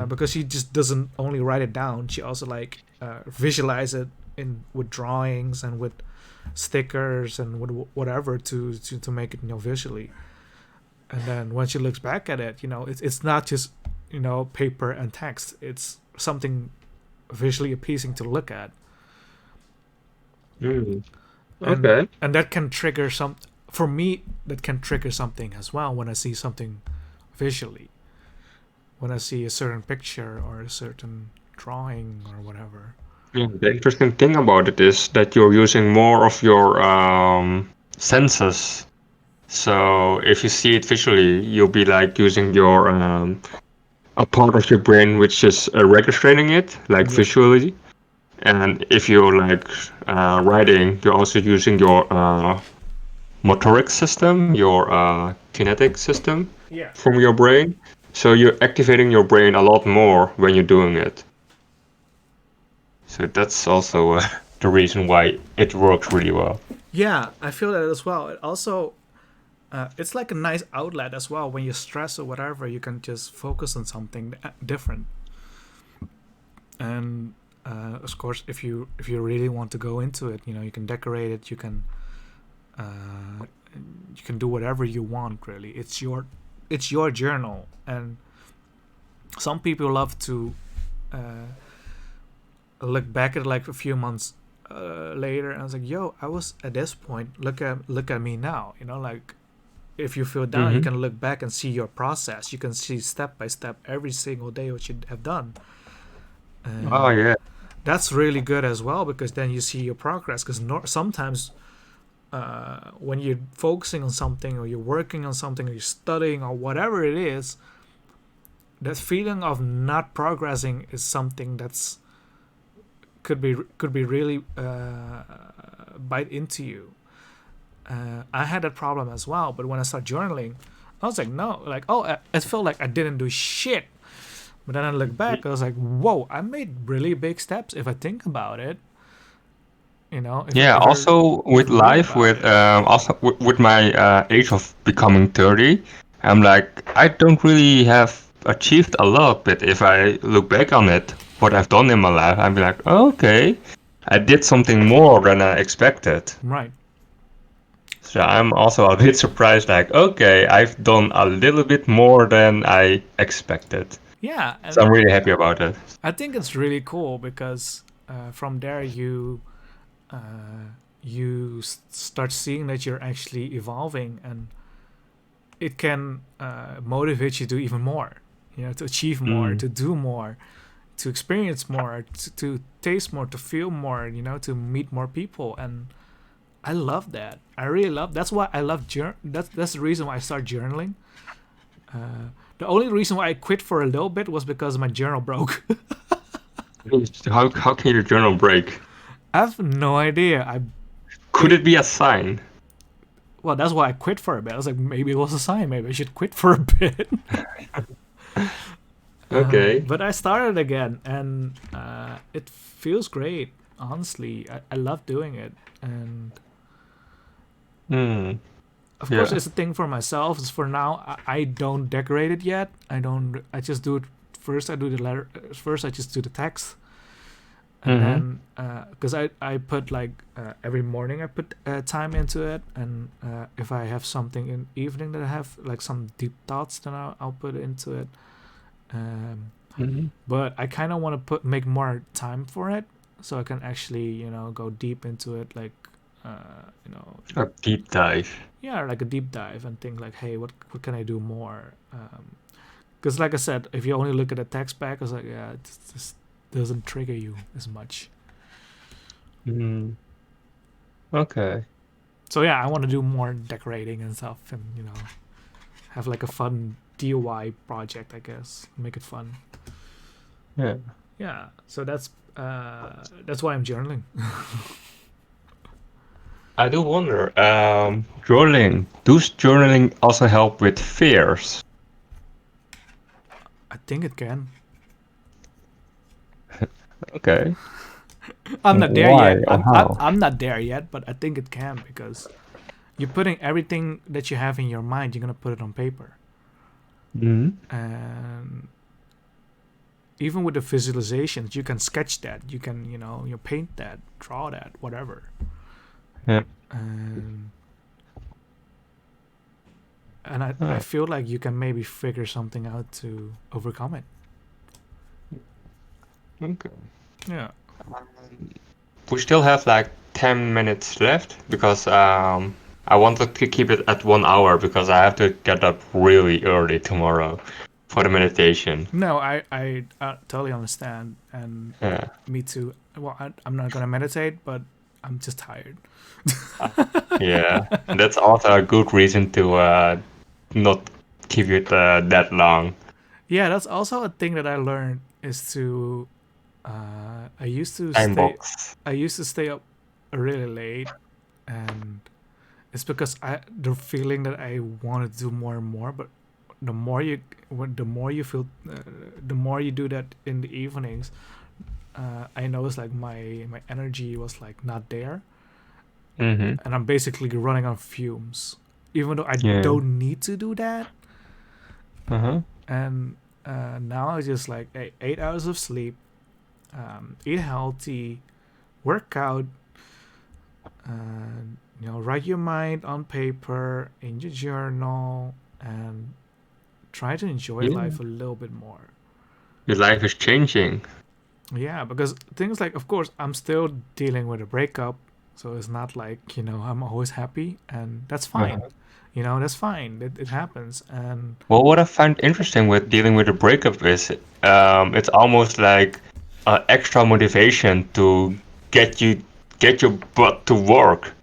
Because she just doesn't only write it down, she also like visualize it with drawings and with stickers and with whatever to make it visually. And then when she looks back at it, it's not just paper and text. It's something visually appeasing to look at. Okay. And that can trigger for me. That can trigger something as well when I see something visually. When I see a certain picture or a certain drawing or whatever. Yeah, the interesting thing about it is that you're using more of your senses. So if you see it visually, you'll be like using your a part of your brain which is registering it like visually. And if you're like writing, you're also using your motoric system, your kinetic system from your brain. So you're activating your brain a lot more when you're doing it. So that's also the reason why it works really well. Yeah, I feel that as well. It also, it's like a nice outlet as well. When you stress or whatever, you can just focus on something different. And of course, if you really want to go into it, you can decorate it. You can do whatever you want. Really, it's your journal. And some people love to look back at like a few months later, and I was like, yo, I was at this point. Look at me now. Like if you feel down, you can look back and see your process. You can see step by step every single day what you have done. Oh yeah, that's really good as well, because then you see your progress. Because sometimes when you're focusing on something, or you're working on something, or you're studying, or whatever it is, that feeling of not progressing is something that's could be really bite into you. I had that problem as well, but when I started journaling, I was like, no, like, it felt like I didn't do shit. But then I look back, I was like, whoa, I made really big steps if I think about it. Also with life, with with my age of becoming 30, I'm like, I don't really have achieved a lot, but if I look back on it, what I've done in my life, I'm like, okay, I did something more than I expected. Right. So I'm also a bit surprised, like, okay, I've done a little bit more than I expected. Yeah. So I'm really happy about it. I think it's really cool because from there you start seeing that you're actually evolving, and it can motivate you to do even more, to achieve more, to do more, to experience more, to taste more, to feel more, to meet more people. And I love that. I really love. That's why I love that's the reason why I started journaling. The only reason why I quit for a little bit was because my journal broke. How can your journal break? I have no idea. Could it be a sign? Well, that's why I quit for a bit. I was like, maybe it was a sign. Maybe I should quit for a bit. Okay. But I started again, and it feels great. Honestly, I love doing it, and of course, it's a thing for myself. It's for now. I don't decorate it yet. I just do it first. I do the letter first. I just do the text, and then because I put like every morning I put time into it, and if I have something in the evening that I have like some deep thoughts, then I'll put it into it. But I kind of want to make more time for it, so I can actually go deep into it, like a deep dive. Yeah, like a deep dive, and think like, hey, what can I do more? Because like I said, if you only look at the text back, it's like, yeah, it just doesn't trigger you as much. Okay. So yeah, I want to do more decorating and stuff, and have like a fun DIY project, I guess, make it fun. Yeah, so that's why I'm journaling. I do wonder, journaling. Does journaling also help with fears? I think it can. Okay. I'm not there Why yet. or how? I'm not there yet, but I think it can, because you're putting everything that you have in your mind, you're gonna put it on paper. And even with the visualizations, you can sketch that, you can you paint that, draw that, whatever. Yeah. And I feel like you can maybe figure something out to overcome it. Okay. Yeah. We still have like 10 minutes left because I wanted to keep it at 1 hour because I have to get up really early tomorrow for the meditation. No, I totally understand, and me too. Well, I'm not gonna meditate, but I'm just tired. Yeah, that's also a good reason to not keep it that long. Yeah, that's also a thing that I learned is to. I used to Time stay. box. I used to stay up really late, and it's because the feeling that I want to do more and more, but the more you feel, the more you do that in the evenings, I noticed like my energy was like not there, and I'm basically running on fumes, even though I don't need to do that. And now I just like 8 hours of sleep, eat healthy, work out, write your mind on paper in your journal, and try to enjoy life a little bit more. Your life is changing. Yeah, because things like, of course, I'm still dealing with a breakup, so it's not like I'm always happy, and that's fine. That's fine. It happens, and Well, what I find interesting with dealing with a breakup is it's almost like extra motivation to get your butt to work.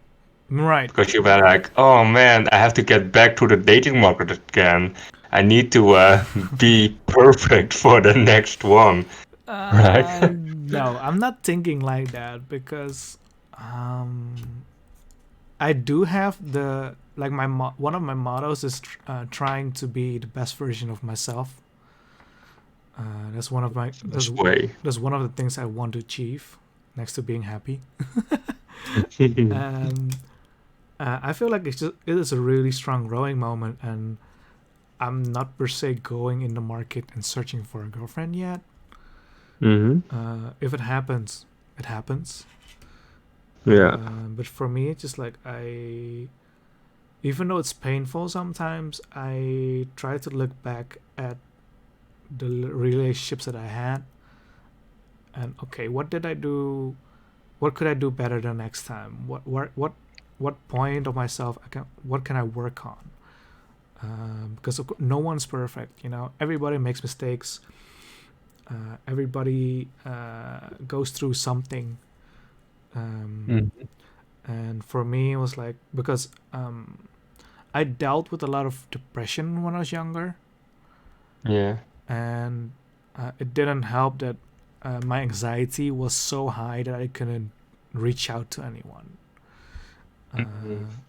right. Because you were like, oh man, I have to get back to the dating market again. I need to be perfect for the next one, right? No, I'm not thinking like that because I do have the like one of my mottos is trying to be the best version of myself. That's one of my that's one of the things I want to achieve next to being happy. And I feel like it is a really strong growing moment, and I'm not per se going in the market and searching for a girlfriend yet. If it happens, it happens. Yeah. But for me, it's just like even though it's painful sometimes, I try to look back at the relationships that I had, and okay, what did I do? What could I do better the next time? What point of myself what can I work on? Because no one's perfect, everybody makes mistakes. Everybody goes through something. And for me, it was like, because I dealt with a lot of depression when I was younger. Yeah. And it didn't help that my anxiety was so high that I couldn't reach out to anyone.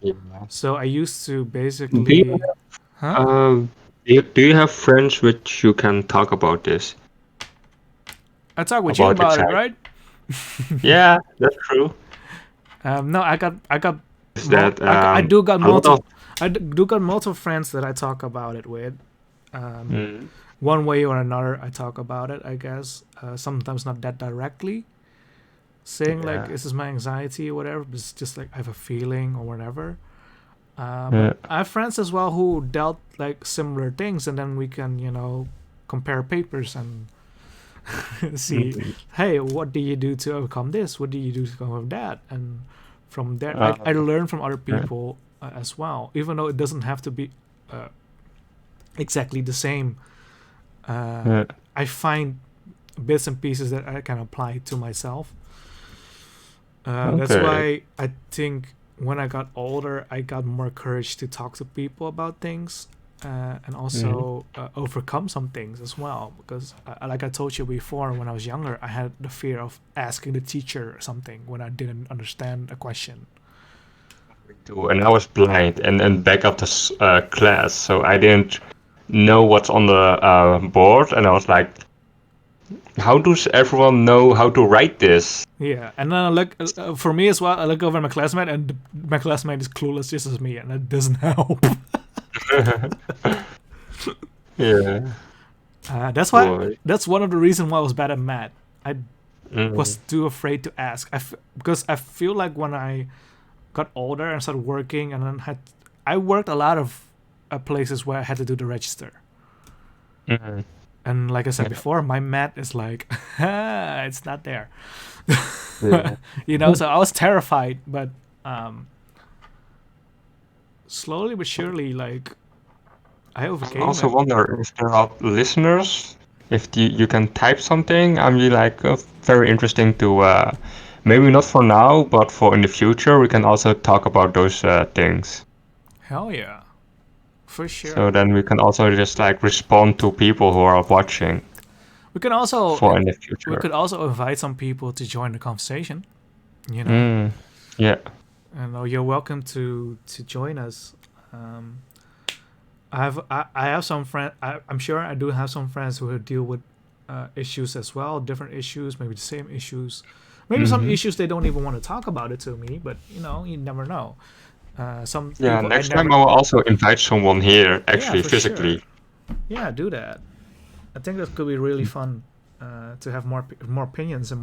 Yeah. So I used to basically. Do you have friends which you can talk about this? I talk with you about it, right? Yeah, that's true. No, I got. Is that I do got a lot multiple. of I do got multiple friends that I talk about it with. One way or another, I talk about it. I guess sometimes not that directly, saying like this is my anxiety or whatever. But it's just like I have a feeling or whatever. But I have friends as well who dealt like similar things, and then we can compare papers and see, hey, what do you do to overcome this? What do you do to overcome that? And from there, I learn from other people as well, even though it doesn't have to be exactly the same. I find bits and pieces that I can apply to myself. That's why I think when I got older, I got more courage to talk to people about things. And also overcome some things as well, because like I told you before, when I was younger, I had the fear of asking the teacher something when I didn't understand a question. And I was blind and back of the class, so I didn't know what's on the board, and I was like, how does everyone know how to write this? Yeah, and then I look for me as well. I look over at my classmate, and my classmate is clueless just as me, and that doesn't help. Yeah. That's why. Boy. That's one of the reasons why I was bad at math. I was Mm. too afraid to ask. Because I feel like when I got older and started working, and then I worked a lot of places where I had to do the register. Mm. And like I said Yeah. before, my math is like, it's not there. Yeah. So I was terrified, but slowly but surely, like, I I overcame also it. wonder if there are listeners, if you can type something. I'm really like very interesting to maybe not for now, but for in the future we can also talk about those things. Hell yeah, for So sure. then we can also just like respond to people who are watching We can also for in the we future. could also invite some people to join the conversation. You know, Mm. Yeah. and you're welcome to join us. Um, I have some friend. I'm sure I do have some friends who deal with issues as well, different issues, maybe the same issues, maybe some Hmm. issues they don't even want to talk about it to me. But you never know. Some Yeah. people I Next time never. I will also invite someone here, Yeah, actually for sure. physically. Yeah, do that. I think that could be really fun to have more opinions and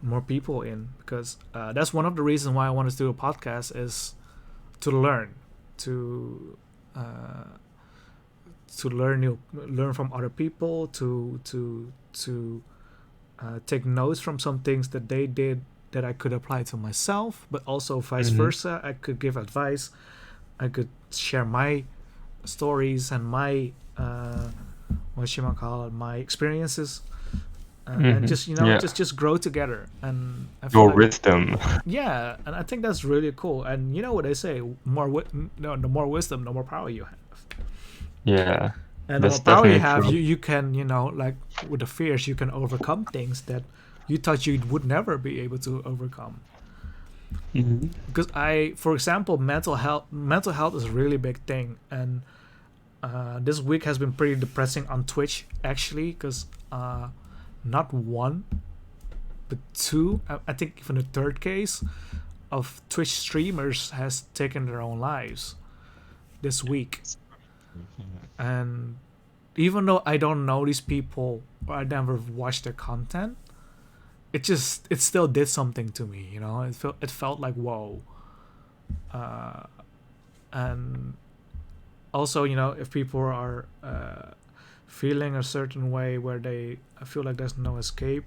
more people in, because that's one of the reasons why I want to do a podcast is to learn, to uh, learn from other people, to take notes from some things that they did that I could apply to myself, but also vice Hmm. versa. I could give advice. I could share my stories and my what you might call it, my experiences, and Hmm. just Yeah. just grow together. And I feel Your like, wisdom. yeah, and I think that's really cool. And you know what they say, the more wisdom, the more power you have. Yeah. And the more That's power you definitely have, true. you can, like with the fears, you can overcome things that you thought you would never be able to overcome. Hmm. Because for example, mental health is a really big thing. And this week has been pretty depressing on Twitch, actually, because not one but two, I think even a third case of Twitch streamers has taken their own lives this week. And even though I don't know these people or I never watched their content, it still did something to me. It felt like whoa. And also, if people are feeling a certain way where they feel like there's no escape,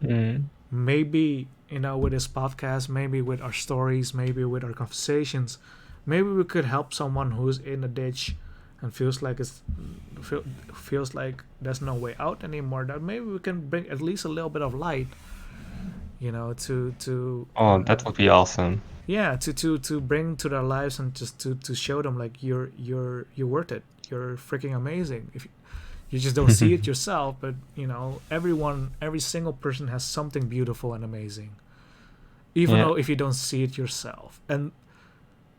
Mm. maybe, with this podcast, maybe with our stories, maybe with our conversations, maybe we could help someone who's in a ditch and feels like there's no way out anymore. That maybe we can bring at least a little bit of light, to Oh, that would be awesome. yeah, to bring to their lives, and just to show them like you're worth it. You're freaking amazing. If you just don't see it yourself, but every single person has something beautiful and amazing, even Yeah. though if you don't see it yourself. And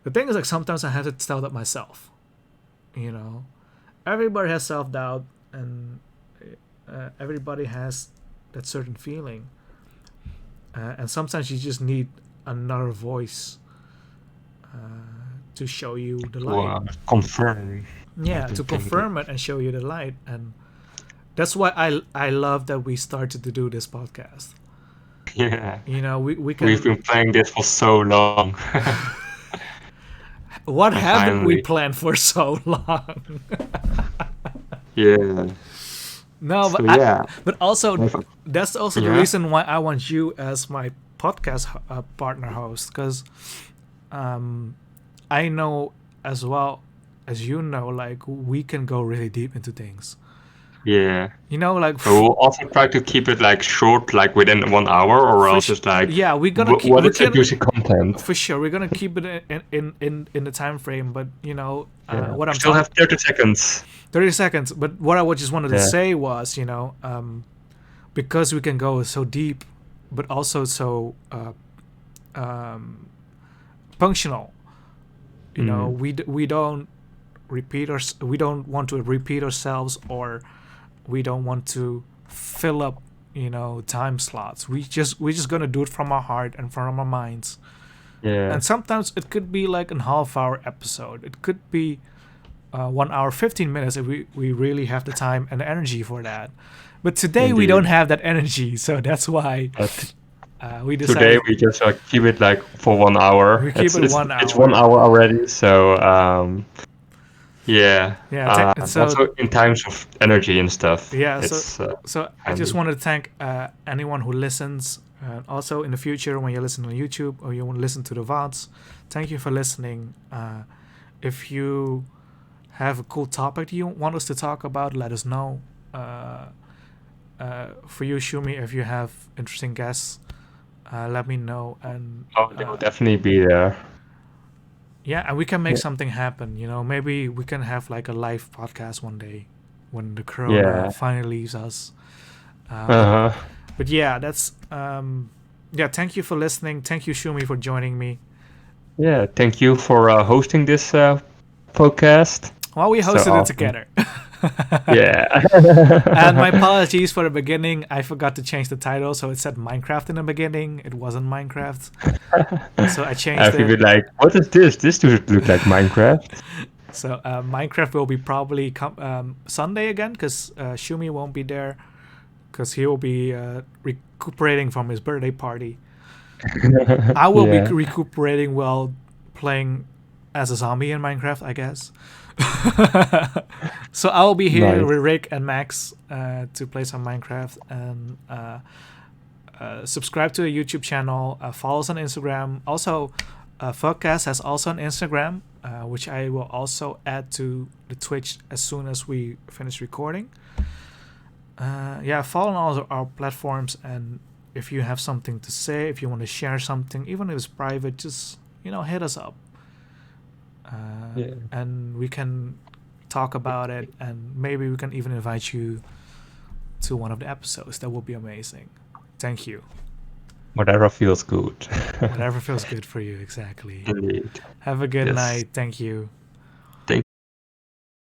the thing is, like, sometimes I have to tell that myself. you know Everybody has self-doubt, and everybody has that certain feeling, and sometimes you just need another voice to show you the To light. confirm Yeah, to everything. confirm it and show you the light. And that's why I love that we started to do this podcast. Yeah. We We've can. been playing this for so long. What And haven't we finally. planned for so long? Yeah. No, So yeah. but also I've- that's also the Yeah. reason why I want you as my podcast partner host, because I know as well as like we can go really deep into things. Yeah. Like But we'll also try to keep it like short, like within 1 hour, or else it's like, yeah, we're gonna keep what is abusing content? for sure. We're gonna keep it in the time frame, but Yeah. what We I'm still talking have 30 seconds. 30 seconds. But what I just wanted to Yeah. say was, because we can go so deep, but also so functional. We don't we don't want to repeat ourselves, or we don't want to fill up time slots. We're just gonna do it from our heart and from our minds. Yeah. And sometimes it could be like a half-hour episode. It could be 1 hour 15 minutes if we really have the time and the energy for that. But today we Indeed. don't have that energy, so that's why But we decided. today we just keep it like for 1 hour. We keep it it's, 1 It's hour. 1 hour already, so yeah. Yeah, so also in times of energy and stuff. yeah, it's, so I just want to thank anyone who listens. Also, in the future, when you listen on YouTube or you want to listen to the VODs, thank you for listening. If you have a cool topic you want us to talk about, let us know. For you, Shumie, if you have interesting guests, let me know. And they will definitely be there. yeah, and we can make something happen. Maybe we can have like a live podcast one day when the corona finally leaves us. But yeah, that's thank you for listening. Thank you, Shumie, for joining me. Yeah, thank you for hosting this podcast. Well, we hosted it together. Yeah. And my apologies for the beginning. I forgot to change the title, so it said Minecraft in the beginning. It wasn't Minecraft. So I changed it. I figured like, what is this? This doesn't look like Minecraft. So Minecraft will be probably Sunday again, because Shumie won't be there, because he will be recuperating from his birthday party. I will be recuperating while playing as a zombie in Minecraft, I guess. So I will be here with Rick and Max to play some Minecraft, and subscribe to the YouTube channel, follow us on Instagram. Also, Phocast has also an Instagram, which I will also add to the Twitch as soon as we finish recording. Follow on all our platforms, and if you have something to say, if you want to share something, even if it's private, just hit us up. And we can talk about it, and maybe we can even invite you to one of the episodes. That would be amazing. Thank you. Whatever feels good. Whatever feels good for you, exactly. Indeed. Have a good night. Thank you.